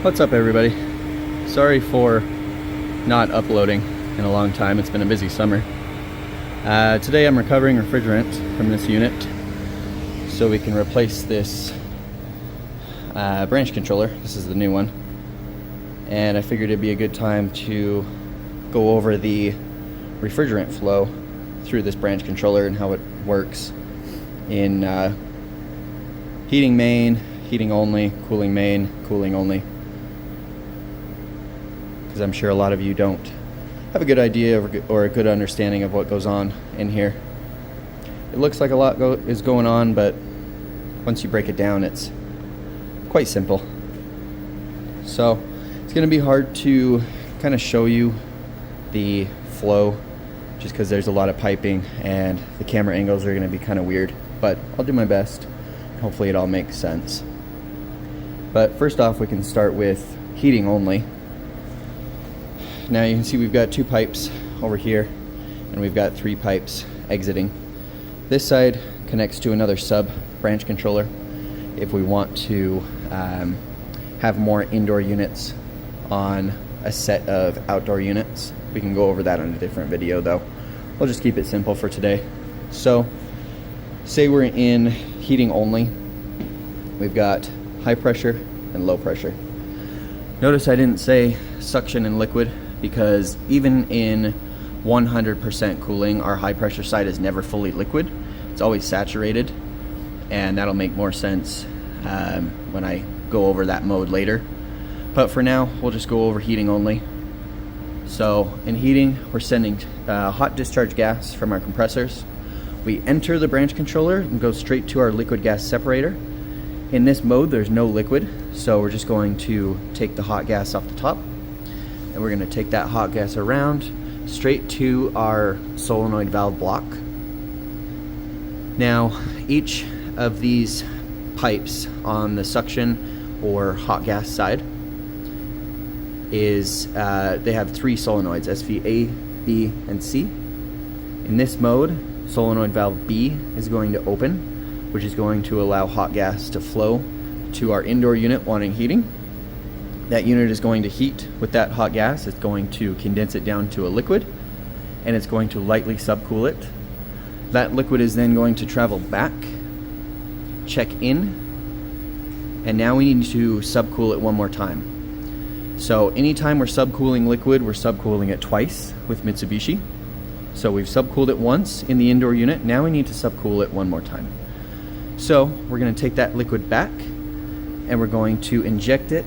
What's up, everybody? Sorry for not uploading in a long time. It's been a busy summer. Today I'm recovering refrigerant from this unit so we can replace this branch controller. This is the new one. And I figured it'd be a good time to go over the refrigerant flow through this branch controller and how it works in heating main, heating only, cooling main, cooling only. Because I'm sure a lot of you don't have a good idea or a good understanding of what goes on in here. It looks like a lot is going on, but once you break it down, it's quite simple. So it's going to be hard to kind of show you the flow just because there's a lot of piping and the camera angles are going to be kind of weird, but I'll do my best. Hopefully it all makes sense. But first off, we can start with heating only. Now you can see we've got two pipes over here and we've got three pipes exiting. This side connects to another sub branch controller if we want to have more indoor units on a set of outdoor units. We can go over that on a different video though. We'll just keep it simple for today. So say we're in heating only. We've got high pressure and low pressure. Notice I didn't say suction and liquid, because even in 100% cooling, our high pressure side is never fully liquid. It's always saturated, and that'll make more sense when I go over that mode later. But for now, we'll just go over heating only. So in heating, we're sending hot discharge gas from our compressors. We enter the branch controller and go straight to our liquid gas separator. In this mode, there's no liquid, so we're just going to take the hot gas off the top, and we're going to take that hot gas around straight to our solenoid valve block. Now, each of these pipes on the suction or hot gas side is they have three solenoids, SV A, B, and C. In this mode, solenoid valve B is going to open, which is going to allow hot gas to flow to our indoor unit wanting heating. That unit is going to heat with that hot gas. It's going to condense it down to a liquid, and it's going to lightly subcool it. That liquid is then going to travel back, check in, and now we need to subcool it one more time. So anytime we're subcooling liquid, we're subcooling it twice with Mitsubishi. So we've subcooled it once in the indoor unit, now we need to subcool it one more time. So we're going to take that liquid back and we're going to inject it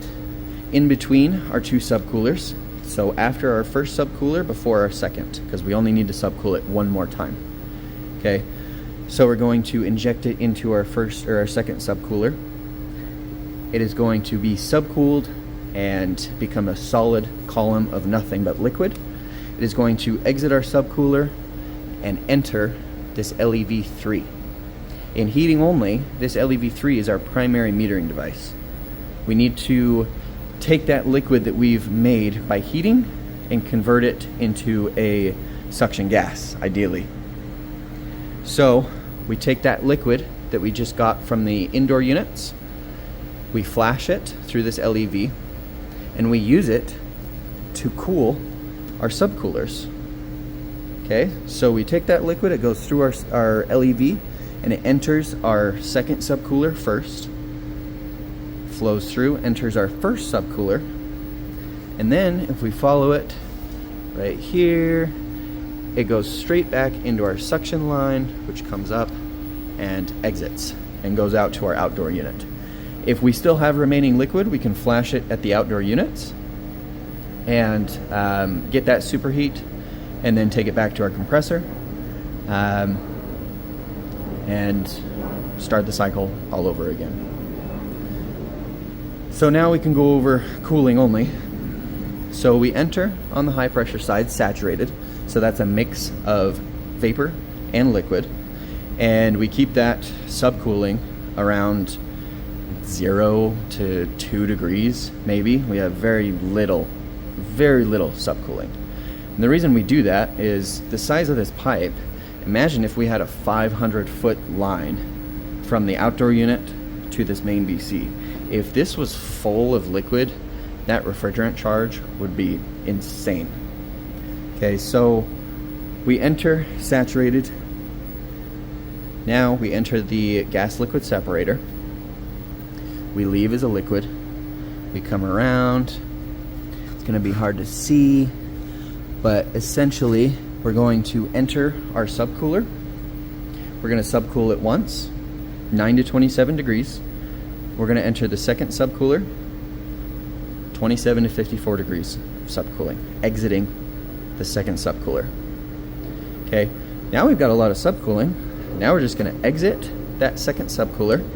in between our two subcoolers. So after our first subcooler, before our second, because we only need to subcool it one more time. Okay, so we're going to inject it into our first or our second subcooler. It is going to be subcooled and become a solid column of nothing but liquid. It is going to exit our subcooler and enter this LEV3. In heating only, this LEV3 is our primary metering device. We need to take that liquid that we've made by heating and convert it into a suction gas, ideally. So we take that liquid that we just got from the indoor units, we flash it through this LEV, and we use it to cool our subcoolers. Okay, so we take that liquid, it goes through our LEV, and it enters our second subcooler first, flows through, enters our first subcooler, and then if we follow it right here, it goes straight back into our suction line, which comes up and exits and goes out to our outdoor unit. If we still have remaining liquid, we can flash it at the outdoor units and get that superheat, and then take it back to our compressor and start the cycle all over again. So now we can go over cooling only. So we enter on the high pressure side, saturated, so that's a mix of vapor and liquid, and we keep that subcooling around 0 to 2 degrees maybe. We have very little subcooling. And the reason we do that is the size of this pipe. Imagine if we had a 500-foot line from the outdoor unit to this main BC. If this was full of liquid that refrigerant charge would be insane. Okay, so we enter saturated. Now we enter the gas liquid separator. We leave as a liquid. We come around. It's going to be hard to see, but essentially we're going to enter our subcooler. We're going to subcool it once, 9 to 27 degrees. We're going to enter the second subcooler, 27 to 54 degrees of subcooling, exiting the second subcooler. Okay, now we've got a lot of subcooling. Now we're just going to exit that second subcooler,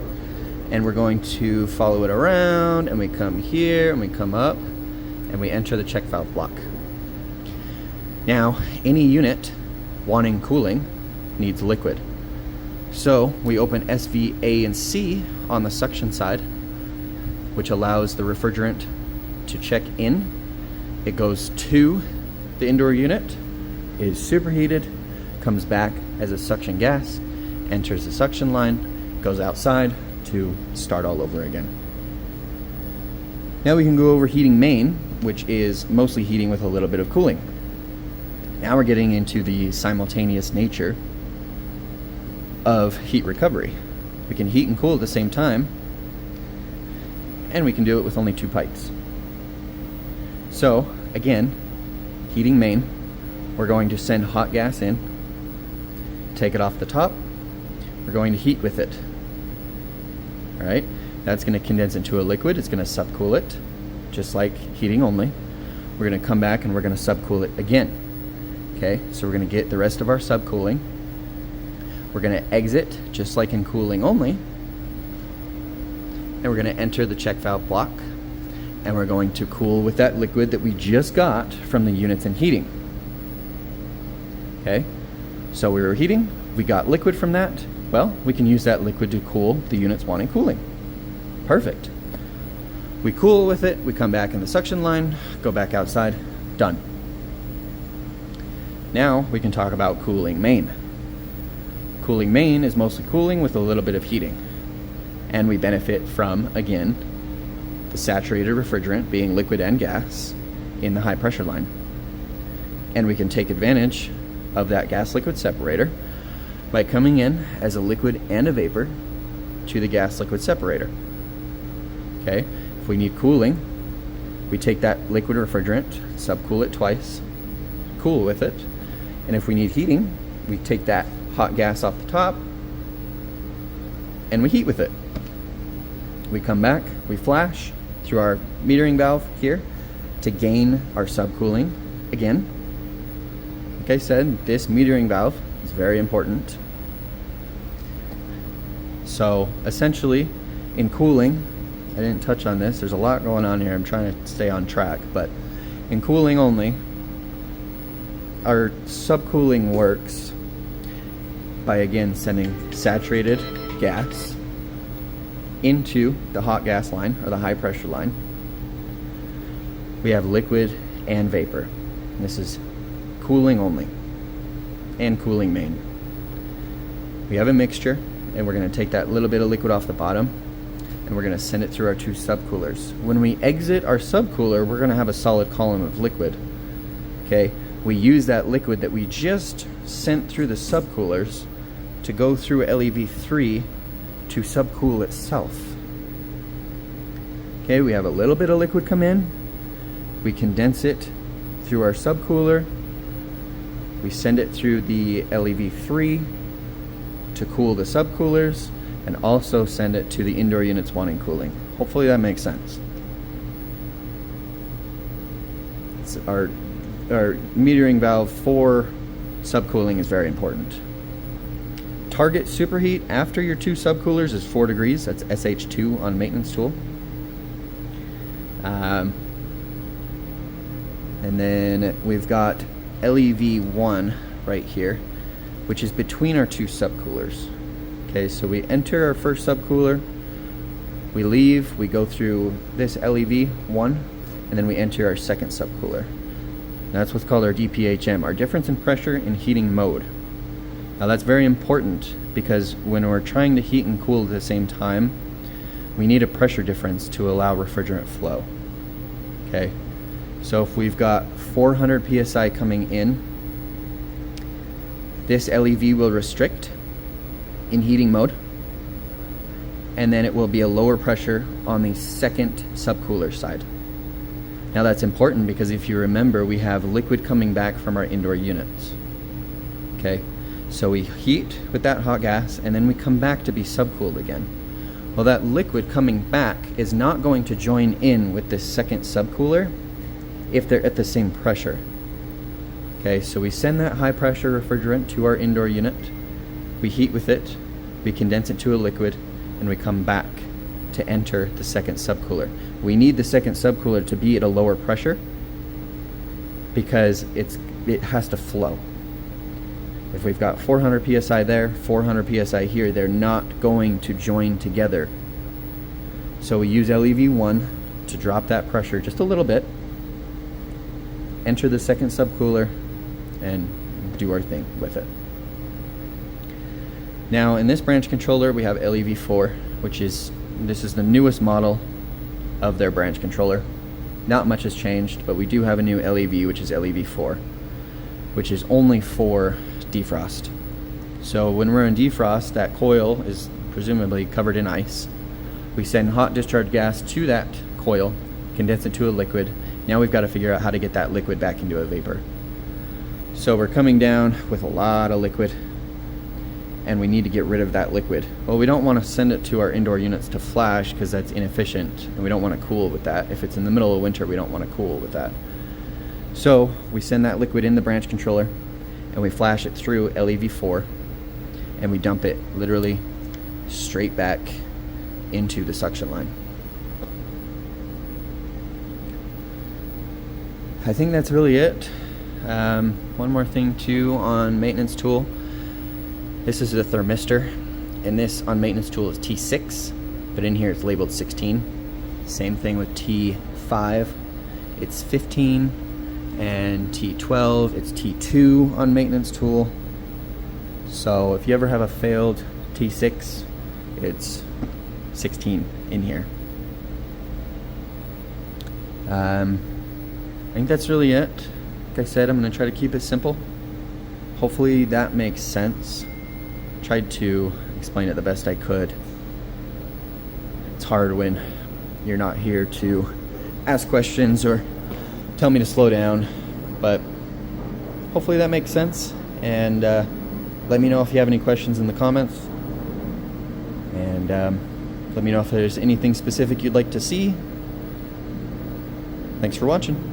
and we're going to follow it around, and we come here, and we come up, and we enter the check valve block. Now, any unit wanting cooling needs liquid. So we open SV, A, and C on the suction side, which allows the refrigerant to check in. It goes to the indoor unit, is superheated, comes back as a suction gas, enters the suction line, goes outside to start all over again. Now we can go over heating main, which is mostly heating with a little bit of cooling. Now we're getting into the simultaneous nature of heat recovery. We can heat and cool at the same time, and we can do it with only 2 pipes. So again, heating main, we're going to send hot gas in, take it off the top, we're going to heat with it. All right, that's going to condense into a liquid. It's going to subcool it, just like heating only. We're going to come back and we're going to subcool it again. Okay, so we're going to get the rest of our subcooling. We're going to exit, just like in cooling only, and we're going to enter the check valve block, and we're going to cool with that liquid that we just got from the units in heating. Okay, so we were heating, we got liquid from that. Well, we can use that liquid to cool the units wanting cooling. Perfect. We cool with it, we come back in the suction line, go back outside, done. Now we can talk about cooling main. Cooling main is mostly cooling with a little bit of heating. And we benefit from, again, the saturated refrigerant being liquid and gas in the high pressure line. And we can take advantage of that gas liquid separator by coming in as a liquid and a vapor to the gas liquid separator. Okay, if we need cooling, we take that liquid refrigerant, subcool it twice, cool with it, and if we need heating, we take that hot gas off the top and we heat with it. We come back, we flash through our metering valve here to gain our subcooling again. Like I said, this metering valve is very important. So essentially in cooling, I didn't touch on this, there's a lot going on here, I'm trying to stay on track, but in cooling only, our subcooling works by again sending saturated gas into the hot gas line or the high pressure line. We have liquid and vapor. And this is cooling only and cooling main. We have a mixture, and we're going to take that little bit of liquid off the bottom and we're going to send it through our 2 subcoolers. When we exit our subcooler, we're going to have a solid column of liquid. Okay, we use that liquid that we just sent through the subcoolers to go through LEV3 to subcool itself. Okay, we have a little bit of liquid come in, we condense it through our subcooler, we send it through the LEV3 to cool the subcoolers, and also send it to the indoor units wanting cooling. Hopefully that makes sense. It's our metering valve for subcooling is very important. Target superheat after your 2 subcoolers is 4 degrees. That's SH2 on maintenance tool. And then we've got LEV1 right here, which is between our 2 subcoolers. Okay, so we enter our first subcooler, we leave, we go through this LEV1, and then we enter our second subcooler. That's what's called our DPHM, our difference in pressure in heating mode. Now that's very important because when we're trying to heat and cool at the same time, we need a pressure difference to allow refrigerant flow. Okay, so if we've got 400 psi coming in, this LEV will restrict in heating mode, and then it will be a lower pressure on the second subcooler side. Now that's important because if you remember, we have liquid coming back from our indoor units. Okay, so we heat with that hot gas and then we come back to be subcooled again. Well, that liquid coming back is not going to join in with this second subcooler if they're at the same pressure. Okay, so we send that high pressure refrigerant to our indoor unit, we heat with it, we condense it to a liquid, and we come back to enter the second subcooler. We need the second subcooler to be at a lower pressure because it has to flow. If we've got 400 psi there, 400 psi here, they're not going to join together. So we use LEV1 to drop that pressure just a little bit, enter the second subcooler, and do our thing with it. Now in this branch controller we have LEV4, which is the newest model of their branch controller. Not much has changed, but we do have a new LEV, which is LEV4, which is only for defrost. So when we're in defrost, that coil is presumably covered in ice. We send hot discharge gas to that coil, condense it to a liquid. Now we've got to figure out how to get that liquid back into a vapor. So we're coming down with a lot of liquid, and we need to get rid of that liquid. Well, we don't want to send it to our indoor units to flash because that's inefficient, and we don't want to cool with that. If it's in the middle of winter, we don't want to cool with that. So we send that liquid in the branch controller, and we flash it through LEV4, and we dump it literally straight back into the suction line. I think that's really it. One more thing too on maintenance tool. This is a thermistor, and this on maintenance tool is T6, but in here it's labeled 16. Same thing with T5, it's 15, and T12, it's T2 on maintenance tool. So if you ever have a failed T6, it's 16 in here. I think that's really it. Like I said, I'm going to try to keep it simple. Hopefully that makes sense. Tried to explain it the best I could. It's hard when you're not here to ask questions or tell me to slow down, but hopefully that makes sense. And let me know if you have any questions in the comments, and let me know if there's anything specific you'd like to see. Thanks for watching.